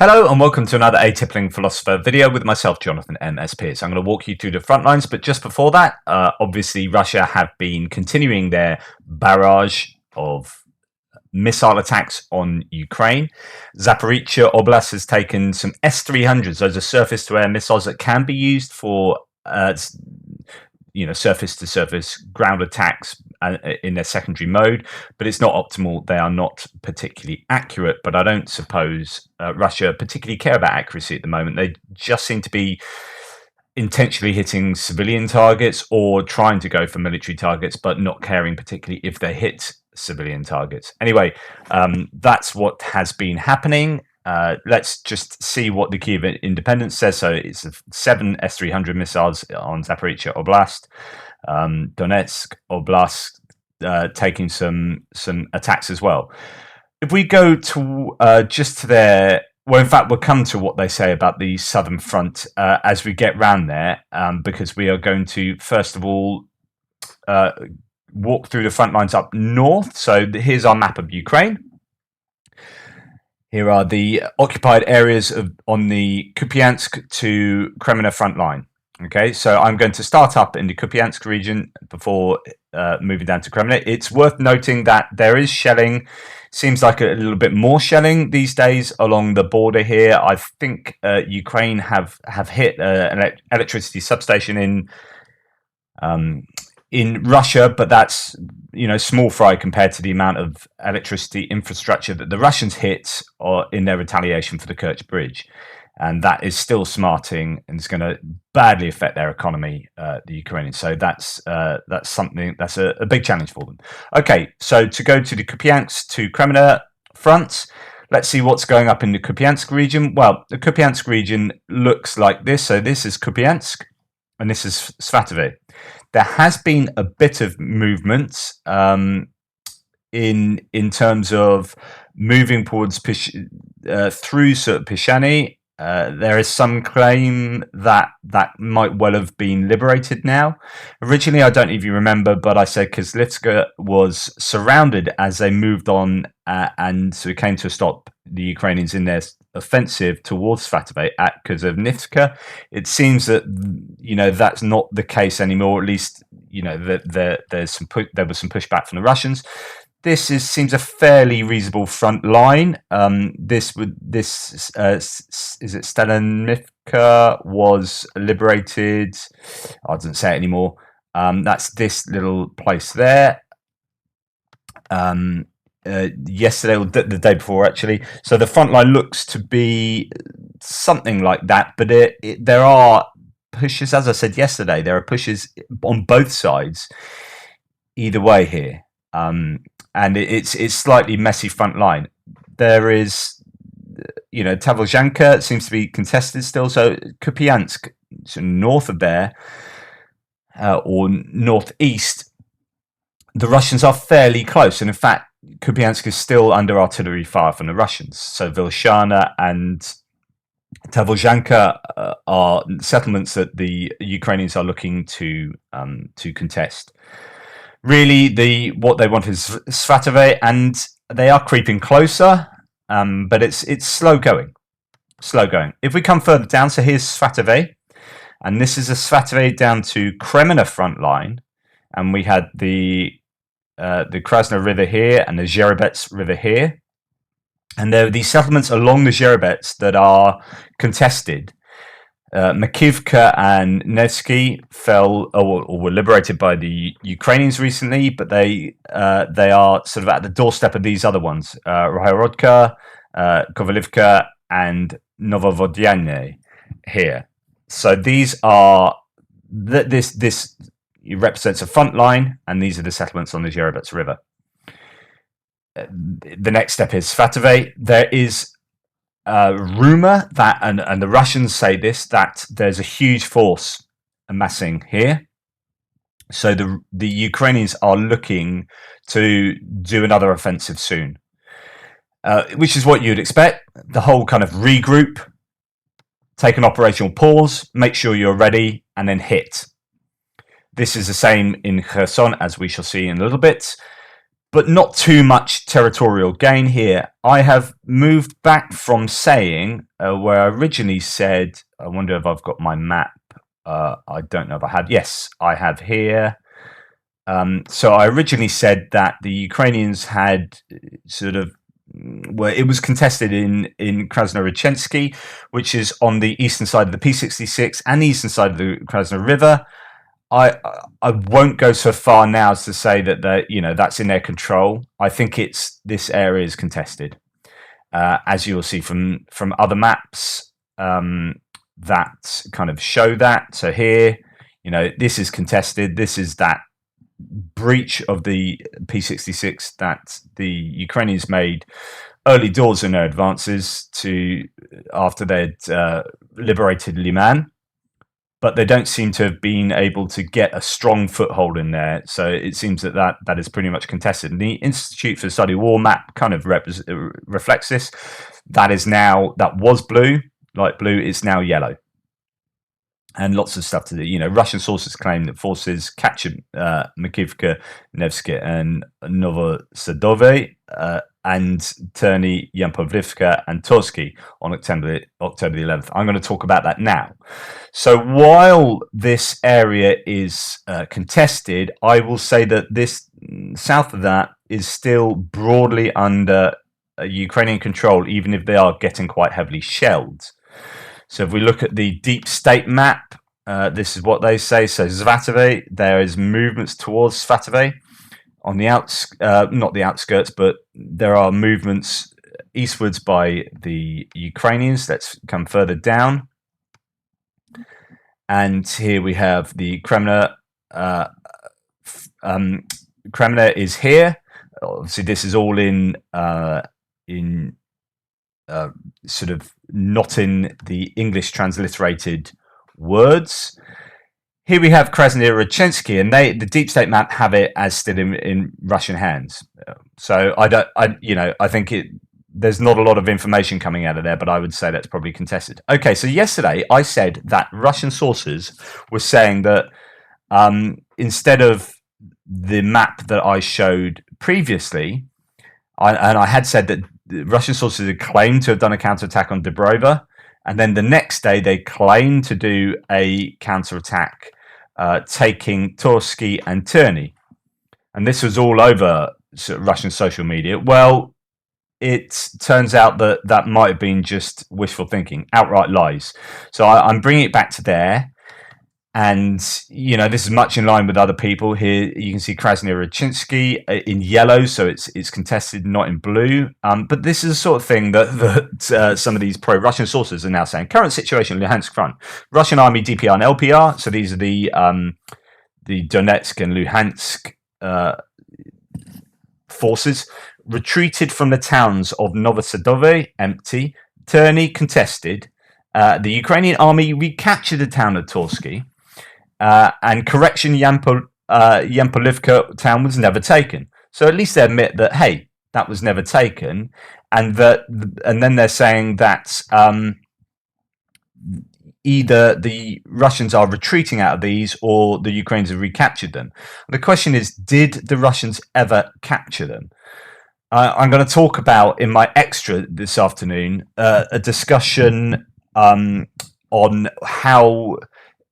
Hello and welcome to another Atypical Philosopher video with myself, Jonathan M.S. Pearce. I'm going to walk you through the front lines, but just before that, obviously Russia have been continuing their barrage of missile attacks on Ukraine. Zaporizhzhia Oblast has taken some S-300s, those are surface-to-air missiles that can be used for surface-to-surface ground attacks in their secondary mode, but it's not optimal. They are not particularly accurate, but I don't suppose Russia particularly care about accuracy at the moment. They just seem to be intentionally hitting civilian targets or trying to go for military targets, but not caring particularly if they hit civilian targets. Anyway, that's what has been happening. Let's just see what the Kiev Independence says. So it's 7 S-300 missiles on Zaporizhzhia Oblast. Donetsk Oblast taking some attacks as well. If we go to just to their, well, in fact, we'll come to what they say about the southern front as we get round there, because we are going to first of all walk through the front lines up north. So here's our map of Ukraine. Here are the occupied areas on the Kupiansk to Kreminna front line. Okay, so I'm going to start up in the Kupiansk region before moving down to Kreminna. It's worth noting that there is shelling. Seems like a little bit more shelling these days along the border here. I think Ukraine have hit an electricity substation in Russia, but that's small fry compared to the amount of electricity infrastructure that the Russians hit in their retaliation for the Kerch Bridge. And that is still smarting and it's going to badly affect their economy, the Ukrainians. So that's something that's a big challenge for them. Okay, so to go to the Kupiansk to Kreminna front, let's see what's going up in the Kupiansk region. Well, the Kupiansk region looks like this. So this is Kupiansk and this is Svatove. There has been a bit of movement in terms of moving towards through Pishani. There is some claim that might well have been liberated now. Originally, I don't know if you remember, but I said Kazlivka was surrounded as they moved on, and so it came to a stop, the Ukrainians in their offensive towards Svatove at Kazlivka. It seems that that's not the case anymore. At least there was some pushback from the Russians. This seems a fairly reasonable front line. Is it Stalinivka was liberated? I didn't say it anymore. That's this little place there. Yesterday or the day before, actually. So the front line looks to be something like that, but there are pushes. As I said yesterday, there are pushes on both sides, either way here. And it's slightly messy front line. There is, Tavolzhanka seems to be contested still. So Kupiansk, so north of there, or northeast, the Russians are fairly close. And in fact, Kupiansk is still under artillery fire from the Russians. So Vilshana and Tavolzhanka are settlements that the Ukrainians are looking to contest. Really, what they want is Svatove, and they are creeping closer, but it's slow going. Slow going. If we come further down, so here's Svatove, and this is a Svatove down to Kreminna front line, and we had the Krasna River here and the Zherebets River here, and there are these settlements along the Zherebets that are contested. Makivka and Nevsky fell or were liberated by the Ukrainians recently, but they are sort of at the doorstep of these other ones, Rohorodka, Kovalivka, and Novovodyane here. So these are this represents a front line, and these are the settlements on the Zherebets River. The next step is Svatove. There is rumor that, and the Russians say this, that there's a huge force amassing here. So the Ukrainians are looking to do another offensive soon, which is what you'd expect. The whole kind of regroup, take an operational pause, make sure you're ready, and then hit. This is the same in Kherson, as we shall see in a little bit. but not too much territorial gain here. I have moved back from saying where I originally said, I wonder if I've got my map. I don't know if I have. Yes, I have here. So I originally said that the Ukrainians had sort of, well, it was contested in Kreminna Russian, which is on the eastern side of the P66 and the eastern side of the Kreminna River. I won't go so far now as to say that that's in their control. I think this area is contested, as you'll see from other maps that kind of show that. So here, this is contested. This is that breach of the P66 that the Ukrainians made early doors in their advances after they'd liberated Liman. But they don't seem to have been able to get a strong foothold in there. So it seems that is pretty much contested. And the Institute for the Study of War map kind of reflects this. That was blue, light blue, it's now yellow. And lots of stuff to do. Russian sources claim that forces captured Makivka, Nevsky, and Novosadove, and Terny, Yampovlivka, and Torsky on October the 11th. I'm going to talk about that now. So while this area is contested, I will say that this south of that is still broadly under Ukrainian control, even if they are getting quite heavily shelled. So if we look at the deep state map, this is what they say. So Svatove, there is movements towards Svatove on the not the outskirts, but there are movements eastwards by the Ukrainians. Let's come further down. And here we have the Kreminna. Kreminna is here. Obviously, this is all in sort of not in the English transliterated words. Here we have Kreminna Russian, and the deep state map have it as still in Russian hands. So I think there's not a lot of information coming out of there, but I would say that's probably contested. Okay, so yesterday I said that Russian sources were saying that instead of the map that I showed previously, I had said that Russian sources had claimed to have done a counterattack on Dobrova, and then the next day they claimed to do a counterattack taking Torsky and Terny. And this was all over Russian social media. Well, it turns out that might have been just wishful thinking, outright lies. So I'm bringing it back to there. And, this is much in line with other people. Here you can see Kreminna Russian in yellow, so it's contested, not in blue. But this is the sort of thing that some of these pro-Russian sources are now saying. Current situation, Luhansk front. Russian army, DPR and LPR. So these are the Donetsk and Luhansk forces. Retreated from the towns of Novosadove, empty. Terny, contested. The Ukrainian army recaptured the town of Torsky. And correction, Yampolivka town was never taken. So at least they admit that, hey, that was never taken, and then they're saying that either the Russians are retreating out of these or the Ukrainians have recaptured them. The question is, did the Russians ever capture them? I'm going to talk about in my extra this afternoon a discussion on how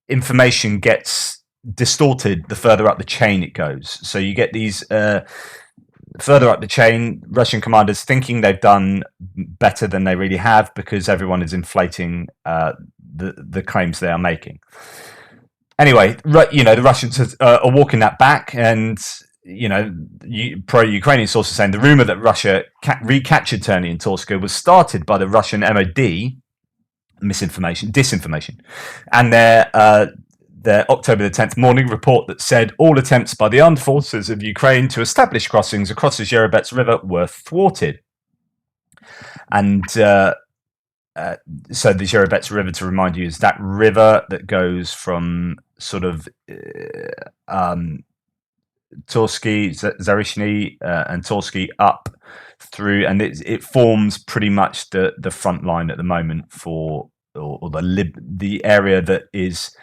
information gets distorted the further up the chain it goes. So you get these further up the chain, Russian commanders thinking they've done better than they really have because everyone is inflating the claims they are making. Anyway, the Russians are walking that back, and pro-Ukrainian sources saying the rumor that Russia recaptured Terny and Torsko was started by the Russian MOD. Disinformation, and their October the 10th morning report that said all attempts by the armed forces of Ukraine to establish crossings across the Zherebets River were thwarted. And so the Zherebets River, to remind you, is that river that goes from sort of Torsky, Zarishny, and Torsky up through, and it forms pretty much the front line at the moment for the area that is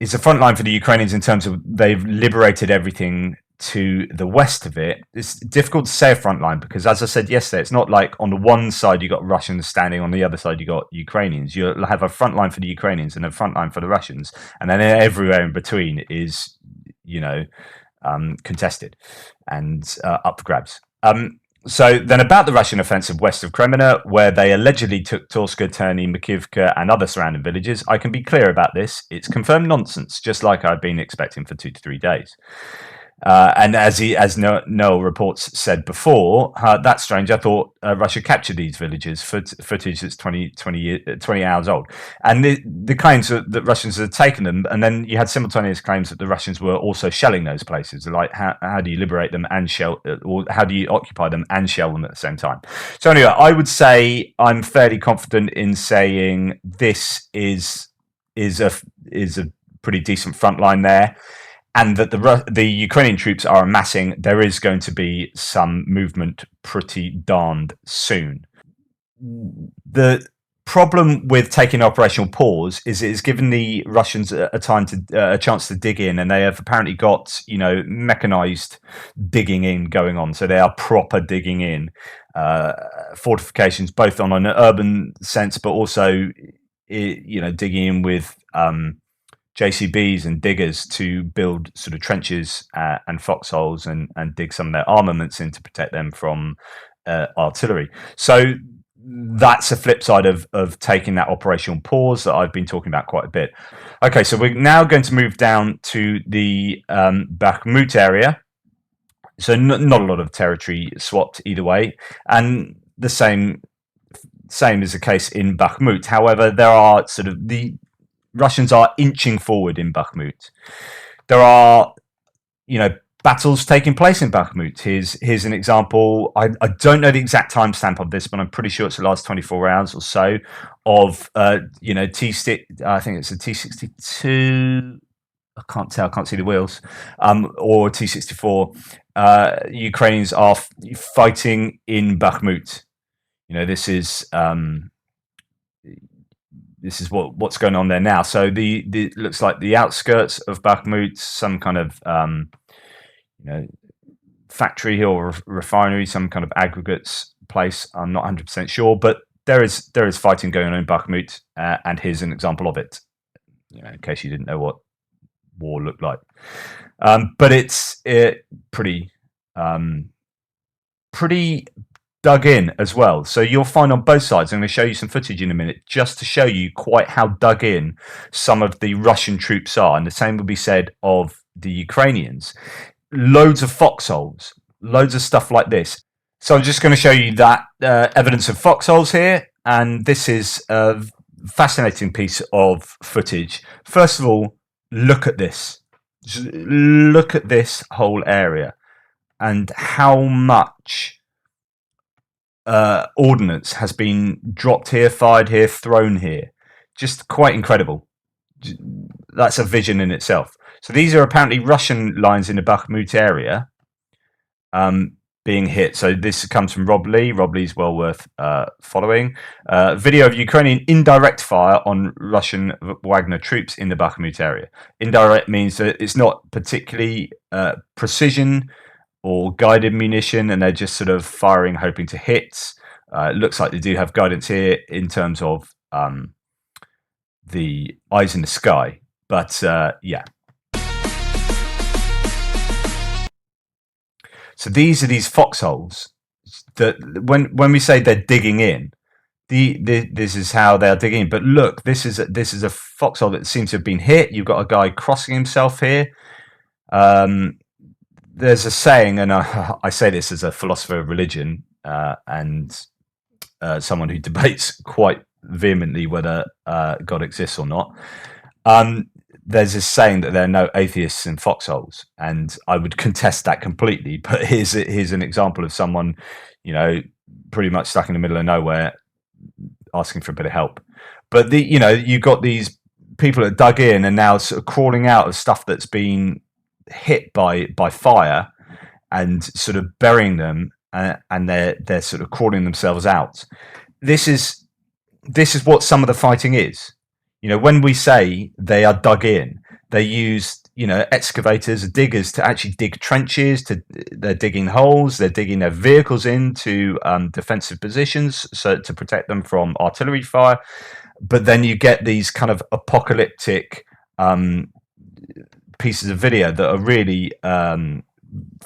a front line for the Ukrainians in terms of they've liberated everything to the west of it, it's difficult to say a front line because, as I said yesterday, it's not like on the one side you got Russians standing, on the other side you got Ukrainians. You'll have a front line for the Ukrainians and a front line for the Russians, and then everywhere in between is, contested and up for grabs. So then about the Russian offensive west of Kreminna, where they allegedly took Torska, Terny, Makivka and other surrounding villages, I can be clear about this. It's confirmed nonsense, just like I've been expecting for 2 to 3 days. And as Noel reports said before, that's strange. I thought Russia captured these villages. Footage that's 20 hours old. And the claims that Russians had taken them, and then you had simultaneous claims that the Russians were also shelling those places. Like, how do you liberate them and shell, or how do you occupy them and shell them at the same time? So anyway, I would say I'm fairly confident in saying this is a pretty decent front line there. And that the Ukrainian troops are amassing. There is going to be some movement pretty darned soon. The problem with taking operational pause is it's given the Russians a chance to dig in, and they have apparently got mechanized digging in going on. So they are proper digging in fortifications, both on an urban sense, but also digging in with JCBs and diggers to build sort of trenches and foxholes and dig some of their armaments in to protect them from artillery. So that's a flip side of taking that operational pause that I've been talking about quite a bit. Okay, so we're now going to move down to the Bakhmut area. So not a lot of territory swapped either way, and the same is the case in Bakhmut. However, there are sort of the Russians are inching forward in Bakhmut. There are, battles taking place in Bakhmut. Here's an example. I don't know the exact timestamp of this, but I'm pretty sure it's the last 24 hours or so of, T6. I think it's a T62. I can't tell. I can't see the wheels. Or T64. Ukrainians are fighting in Bakhmut. This is. This is what's going on there now. So the looks like the outskirts of Bakhmut, some kind of factory or refinery, some kind of aggregates place. I'm not 100% sure, but there is fighting going on in Bakhmut, and here's an example of it. In case you didn't know what war looked like, but it's pretty dug in as well. So you'll find on both sides, I'm going to show you some footage in a minute just to show you quite how dug in some of the Russian troops are, and the same will be said of the Ukrainians. Loads of foxholes, loads of stuff like this. So I'm just going to show you that evidence of foxholes here, and this is a fascinating piece of footage. First of all, look at this. Just look at this whole area and how much ordnance has been dropped here, fired here, thrown here. Just quite incredible. That's a vision in itself. So these are apparently Russian lines in the Bakhmut area being hit. So this comes from Rob Lee. Rob Lee's well worth following. Video of Ukrainian indirect fire on Russian Wagner troops in the Bakhmut area. Indirect means that it's not particularly precision or guided munition, and they're just sort of firing, hoping to hit. It looks like they do have guidance here in terms of the eyes in the sky. But yeah. So these are these foxholes that when we say they're digging in, this is how they're digging in. But look, this is a foxhole that seems to have been hit. You've got a guy crossing himself here. There's a saying, and I say this as a philosopher of religion and someone who debates quite vehemently whether God exists or not. There's this saying that there are no atheists in foxholes, and I would contest that completely. But here's an example of someone, pretty much stuck in the middle of nowhere, asking for a bit of help. But you've got these people that dug in and now sort of crawling out of stuff that's been hit by fire and sort of burying them, and they're sort of crawling themselves out. This is what some of the fighting is. When we say they are dug in, they used excavators, diggers to actually dig trenches. They're digging holes. They're digging their vehicles into defensive positions, so to protect them from artillery fire. But then you get these kind of apocalyptic pieces of video that are really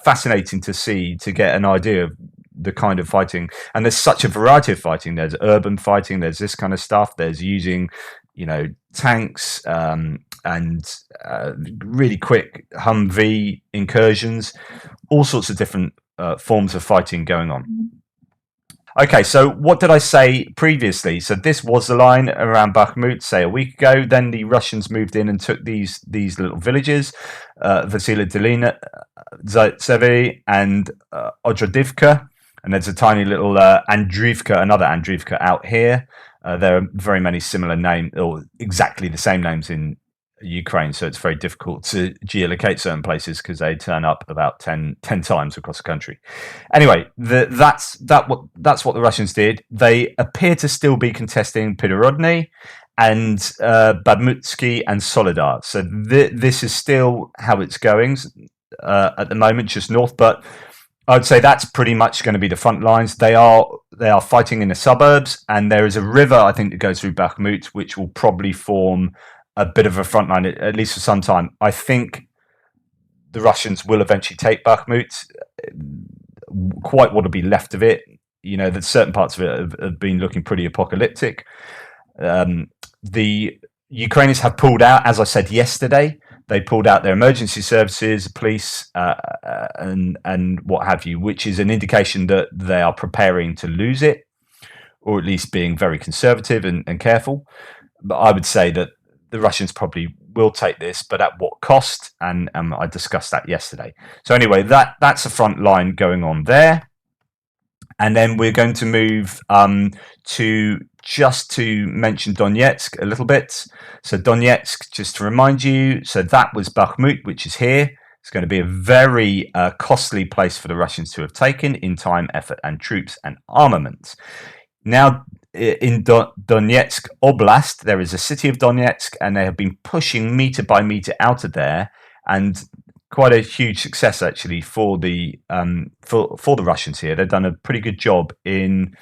fascinating to see, to get an idea of the kind of fighting. And there's such a variety of fighting. There's urban fighting. There's this kind of stuff. There's using, tanks and really quick Humvee incursions. All sorts of different forms of fighting going on. Okay, so what did I say previously? So this was the line around Bakhmut, say a week ago. Then the Russians moved in and took these little villages, Vasily Dolina, Zaitsevi, and Odradivka. And there's a tiny little Andrivka, another Andrivka out here. There are very many similar names, or exactly the same names in Ukraine, so it's very difficult to geolocate certain places because they turn up about 10 times across the country. Anyway, that's what the Russians did. They appear to still be contesting Pidorodny and Bakhmutsky and Solidar. So this is still how it's going at the moment, just north. But I'd say that's pretty much going to be the front lines. They are fighting in the suburbs, and there is a river, I think, that goes through Bakhmut, which will probably form a bit of a front line, at least for some time. I think the Russians will eventually take Bakhmut. Quite what will be left of it. That certain parts of it have been looking pretty apocalyptic. The Ukrainians have pulled out, as I said yesterday. They pulled out their emergency services, police, and what have you, which is an indication that they are preparing to lose it, or at least being very conservative and careful. But I would say that the Russians probably will take this, but at what cost? And I discussed that yesterday. So anyway, that's a front line going on there. And then we're going to move to mention Donetsk a little bit. So Donetsk, just to remind you, so that was Bakhmut, which is here. It's going to be a very costly place for the Russians to have taken in time, effort, and troops and armaments. Now, in Donetsk Oblast, there is a city of Donetsk, and they have been pushing meter by meter out of there, and quite a huge success actually for the Russians here. They've done a pretty good job in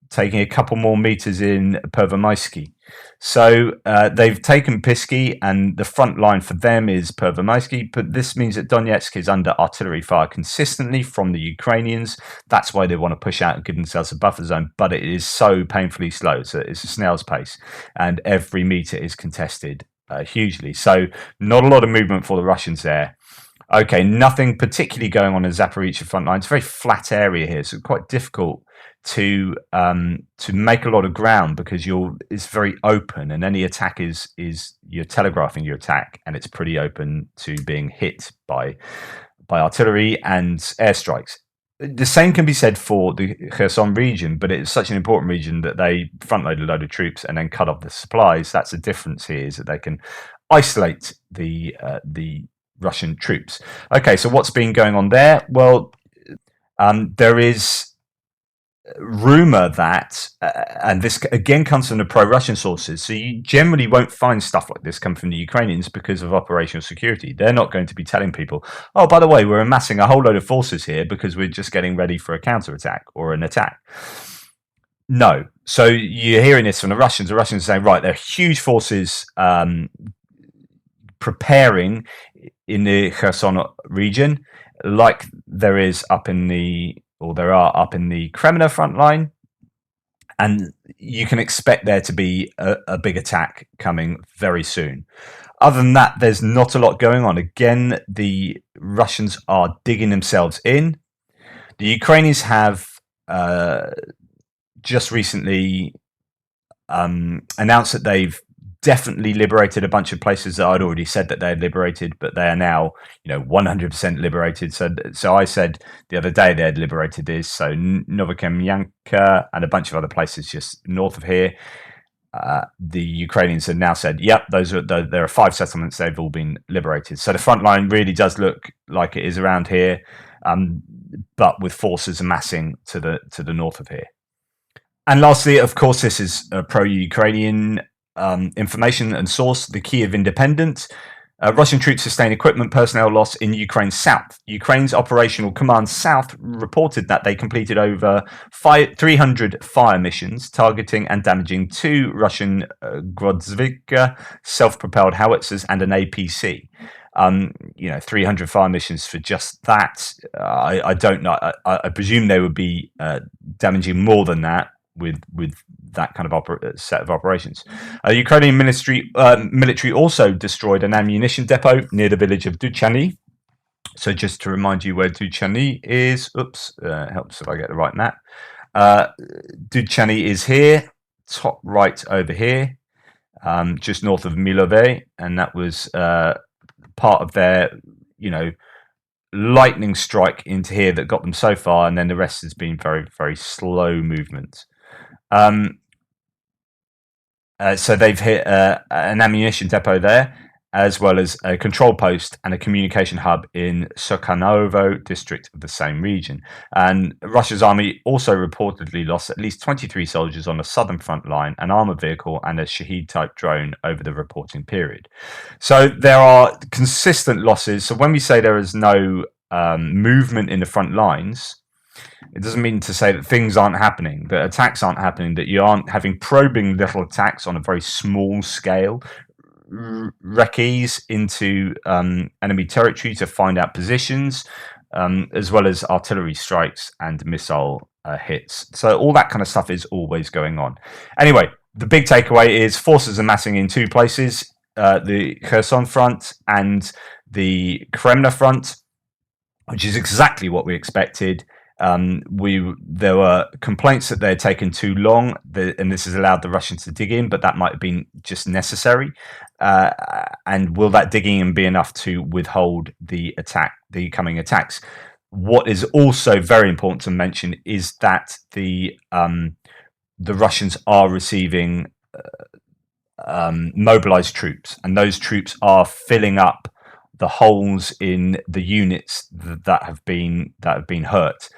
taking a couple more meters in Pervomaisky. So they've taken Pisky, and the front line for them is Pervomaisky, but this means that Donetsk is under artillery fire consistently from the Ukrainians. That's why they want to push out and give themselves a buffer zone, but it is so painfully slow. So it's a snail's pace, and every meter is contested hugely. So not a lot of movement for the Russians there. Okay, nothing particularly going on in Zaporizhzhia front line. It's a very flat area here, so it's quite difficult to make a lot of ground because it's very open, and any attack is you're telegraphing your attack, and it's pretty open to being hit by artillery and airstrikes. The same can be said for the Kherson region, but it's such an important region that they front load a load of troops and then cut off the supplies. That's the difference here, is that they can isolate the Russian troops. Okay, so what's been going on there? Well, there is rumor that, and this again comes from the pro-Russian sources, so you generally won't find stuff like this come from the Ukrainians because of operational security. They're not going to be telling people, oh, by the way, we're amassing a whole load of forces here because we're just getting ready for a counterattack or an attack. No. So you're hearing this from the Russians. The Russians are saying, right, there are huge forces preparing in the Kherson region, like there are up in the Kreminna front line, and you can expect there to be a big attack coming very soon. Other than that, there's not a lot going on. Again, the Russians are digging themselves in. The Ukrainians have just recently announced that they've definitely liberated a bunch of places that I'd already said that they had liberated, but they are now, 100% liberated. So I said the other day they had liberated this. So Novokemyanka and a bunch of other places just north of here. The Ukrainians have now said, yep, there are 5 settlements. They've all been liberated. So the front line really does look like it is around here, but with forces amassing to the north of here. And lastly, of course, this is pro-Ukrainian information and source, the Kiev Independent. Russian troops sustain equipment personnel loss in Ukraine's south. Ukraine's Operational Command South reported that they completed over 300 fire missions targeting and damaging 2 Russian Grodzvika self-propelled howitzers and an APC. 300 fire missions for just that. I don't know. I presume they would be damaging more than that with that kind of set of operations. Ukrainian military also destroyed an ammunition depot near the village of Duchany. So just to remind you where Duchany is, helps if I get the right map. Duchany is here, top right over here, just north of Milove, and that was part of their, lightning strike into here that got them so far, and then the rest has been very, very slow movement. So they've hit an ammunition depot there, as well as a control post and a communication hub in Sokhanovo district of the same region. And Russia's army also reportedly lost at least 23 soldiers on the southern front line, an armored vehicle and a Shahed-type drone over the reporting period. So there are consistent losses. So when we say there is no movement in the front lines, it doesn't mean to say that things aren't happening, that attacks aren't happening, that you aren't having probing little attacks on a very small scale, recce's into enemy territory to find out positions, as well as artillery strikes and missile hits. So all that kind of stuff is always going on. Anyway, the big takeaway is forces are massing in 2 places, the Kherson front and the Kreminna front, which is exactly what we expected. There were complaints that they had taken too long, and this has allowed the Russians to dig in, but that might have been just necessary. And will that digging in be enough to withhold the coming attacks? What is also very important to mention is that the Russians are receiving mobilized troops, and those troops are filling up the holes in the units that have been hurt.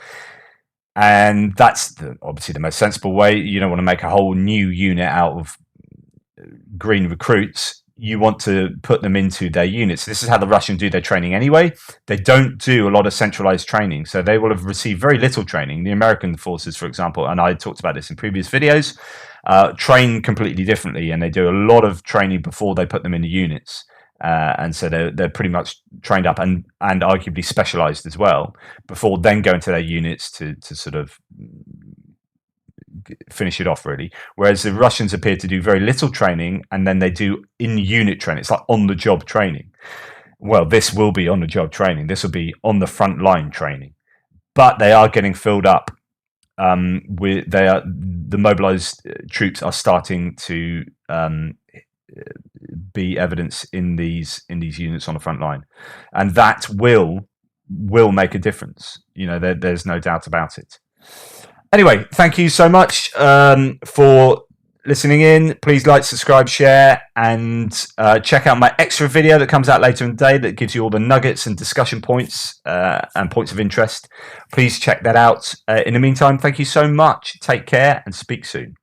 And that's obviously the most sensible way. You don't want to make a whole new unit out of green recruits. You want to put them into their units. This is how the Russians do their training anyway. They don't do a lot of centralized training, so they will have received very little training. The American forces, for example, and I talked about this in previous videos, train completely differently, and they do a lot of training before they put them in the units. And so they're pretty much trained up and arguably specialized as well before then going to their units to sort of finish it off, really. Whereas the Russians appear to do very little training, and then they do in-unit training. It's like on-the-job training. Well, this will be on-the-job training. This will be on-the-front-line training. But they are getting filled up. The mobilized troops are starting to be evidence in these units on the front line, and that will make a difference. There's no doubt about it. Anyway, thank you so much for listening in. Please like, subscribe, share, and check out my extra video that comes out later in the day that gives you all the nuggets and discussion points and points of interest. Please check that out. In the meantime, thank you so much. Take care and speak soon.